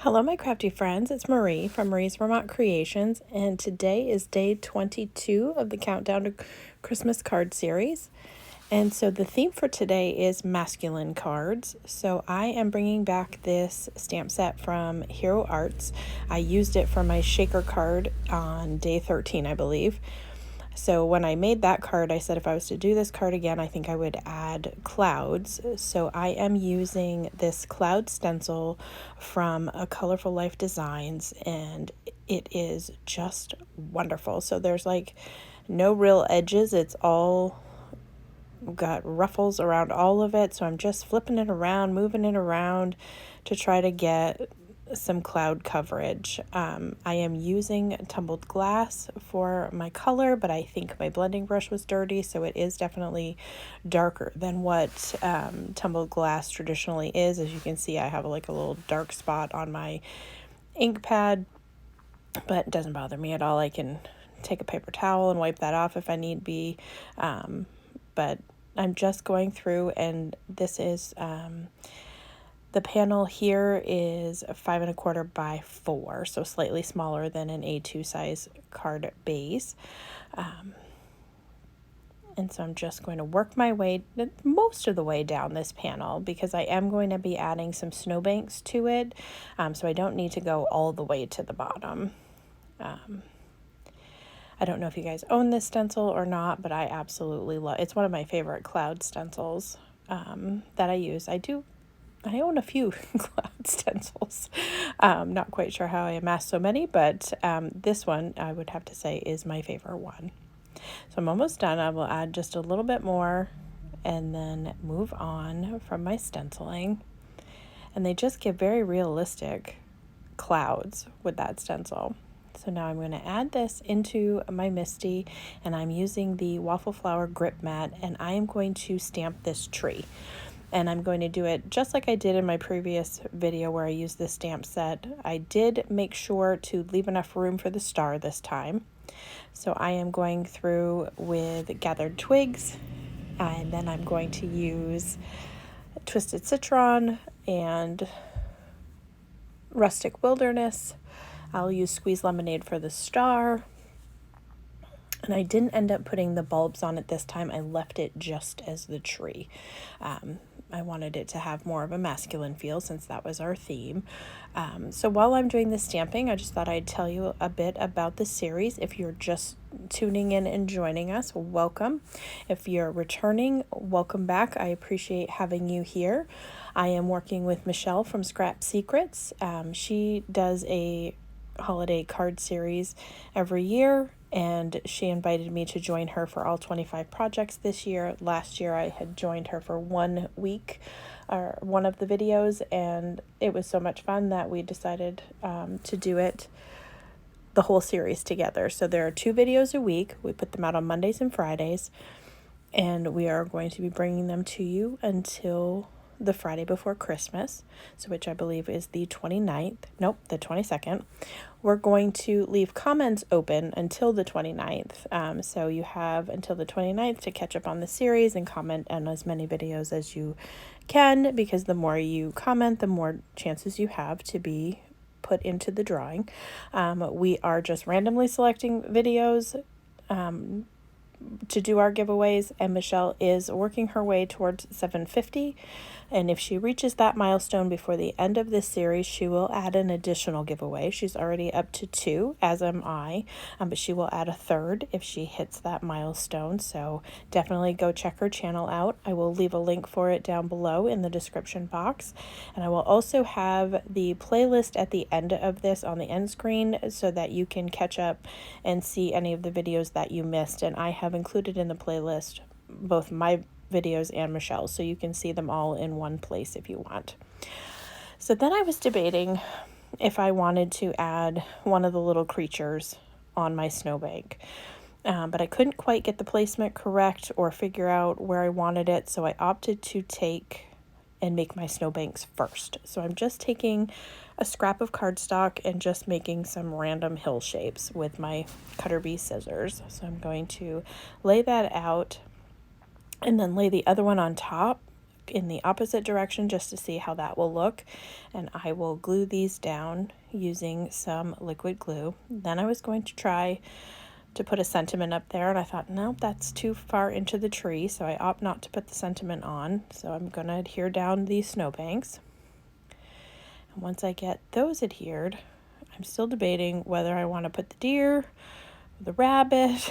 Hello, my crafty friends. It's Marie from Mariesvermontcreations, and today is day 22 of the Countdown to Christmas card series. And so the theme for today is masculine cards. So I am bringing back this stamp set from Hero Arts. I used it for my shaker card on day 13, I believe. So when I made that card, I said if I was to do this card again, I think I would add clouds. So I am using this cloud stencil from a Colorful Life Designs, and it is just wonderful. So there's like no real edges. It's all got ruffles around all of it. So I'm just flipping it around, moving it around to try to get some cloud coverage. I am using tumbled glass for my color, but I think my blending brush was dirty, so it is definitely darker than what tumbled glass traditionally is. As you can see, I have like a little dark spot on my ink pad, but it doesn't bother me at all. I can take a paper towel and wipe that off if I need be, but I'm just going through, and this is the panel here is 5 1/4 by 4, so slightly smaller than an A2 size card base. And so I'm just going to work my way most of the way down this panel because I am going to be adding some snowbanks to it, so I don't need to go all the way to the bottom. I don't know if you guys own this stencil or not, but I absolutely love it. It's one of my favorite cloud stencils that I use. I own a few cloud stencils. Not quite sure how I amassed so many, but this one I would have to say is my favorite one. So I'm almost done. I will add just a little bit more and then move on from my stenciling. And they just give very realistic clouds with that stencil. So now I'm going to add this into my Misty, and I'm using the Waffle Flower grip mat, and I am going to stamp this tree. And I'm going to do it just like I did in my previous video where I used this stamp set. I did make sure to leave enough room for the star this time. So I am going through with gathered twigs, and then I'm going to use Twisted Citron and Rustic Wilderness. I'll use Squeeze Lemonade for the star. And I didn't end up putting the bulbs on it this time. I left it just as the tree. I wanted it to have more of a masculine feel since that was our theme. So while I'm doing the stamping, I just thought I'd tell you a bit about the series. If you're just tuning in and joining us, welcome. If you're returning, welcome back. I appreciate having you here. I am working with Michelle from Scrap Secrets. She does a holiday card series every year, and she invited me to join her for all 25 projects this year. Last year I had joined her for 1 week or one of the videos, and it was so much fun that we decided to do it the whole series together. So there are 2 videos a week. We put them out on Mondays and Fridays, and we are going to be bringing them to you until the Friday before Christmas, so which I believe is the 29th. Nope, the 22nd. We're going to leave comments open until the 29th. So you have until the 29th to catch up on the series and comment on as many videos as you can, because the more you comment, the more chances you have to be put into the drawing. We are just randomly selecting videos to do our giveaways, and Michelle is working her way towards 750, and if she reaches that milestone before the end of this series, she will add an additional giveaway. She's already up to 2, as am I, but she will add a 3rd if she hits that milestone. So definitely go check her channel out. I will leave a link for it down below in the description box, and I will also have the playlist at the end of this on the end screen so that you can catch up and see any of the videos that you missed. And I have included in the playlist both my videos and Michelle's, so you can see them all in one place if you want. So then I was debating if I wanted to add one of the little creatures on my snowbank, but I couldn't quite get the placement correct or figure out where I wanted it, so I opted to take and make my snowbanks first. So I'm just taking a scrap of cardstock and just making some random hill shapes with my Cutter Bee scissors. So I'm going to lay that out and then lay the other one on top in the opposite direction just to see how that will look. And I will glue these down using some liquid glue. Then I was going to try to put a sentiment up there, and I thought, no, that's too far into the tree, so I opt not to put the sentiment on. So I'm going to adhere down these snowbanks. And once I get those adhered, I'm still debating whether I want to put the deer, the rabbit.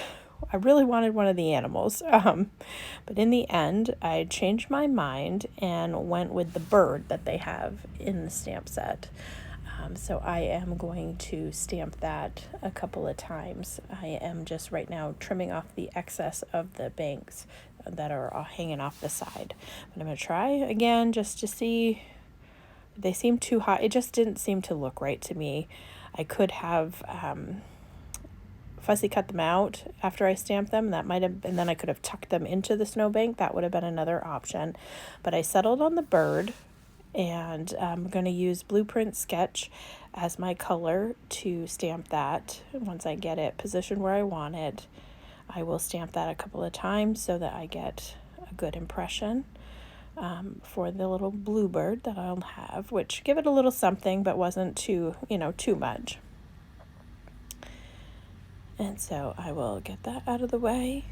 I really wanted one of the animals, but in the end, I changed my mind and went with the bird that they have in the stamp set. So I am going to stamp that a couple of times. I am just right now trimming off the excess of the banks that are hanging off the side. But I'm going to try again just to see. They seem too high. It just didn't seem to look right to me. I could have fussy cut them out after I stamped them. That might have, and then I could have tucked them into the snowbank. That would have been another option. But I settled on the bird, and I'm going to use Blueprint Sketch as my color to stamp that. Once I get it positioned where I want it, I will stamp that a couple of times so that I get a good impression for the little bluebird that I'll have, which give it a little something, but wasn't too much. And so I will get that out of the way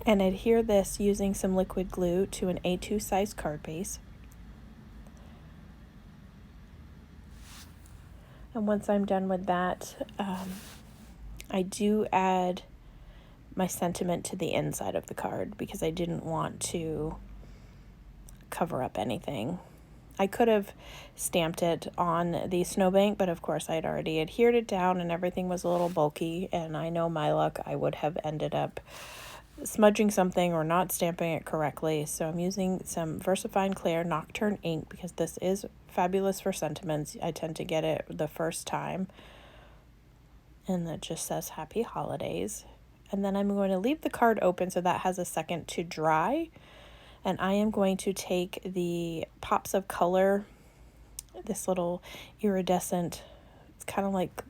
and adhere this using some liquid glue to an A2 size card base. And once I'm done with that, I do add my sentiment to the inside of the card because I didn't want to cover up anything. I could have stamped it on the snowbank, but of course I'd already adhered it down and everything was a little bulky, and I know my luck, I would have ended up smudging something or not stamping it correctly. So I'm using some VersaFine Clear Nocturne ink because this is fabulous for sentiments. I tend to get it the first time, and that just says Happy Holidays. And then I'm going to leave the card open so that has a second to dry. And I am going to take the Pops of Color, this little iridescent, it's kind of like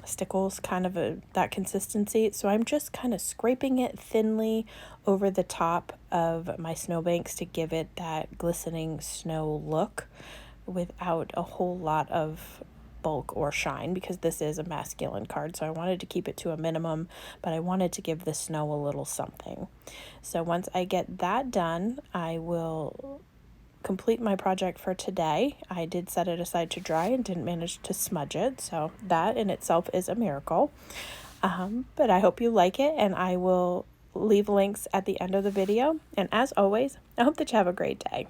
stickles, kind of that consistency. So I'm just kind of scraping it thinly over the top of my snowbanks to give it that glistening snow look without a whole lot of bulk or shine, because this is a masculine card, so I wanted to keep it to a minimum, but I wanted to give the snow a little something. So once I get that done, I will complete my project for today. I did set it aside to dry and didn't manage to smudge it, so that in itself is a miracle. But I hope you like it, and I will leave links at the end of the video. And as always, I hope that you have a great day.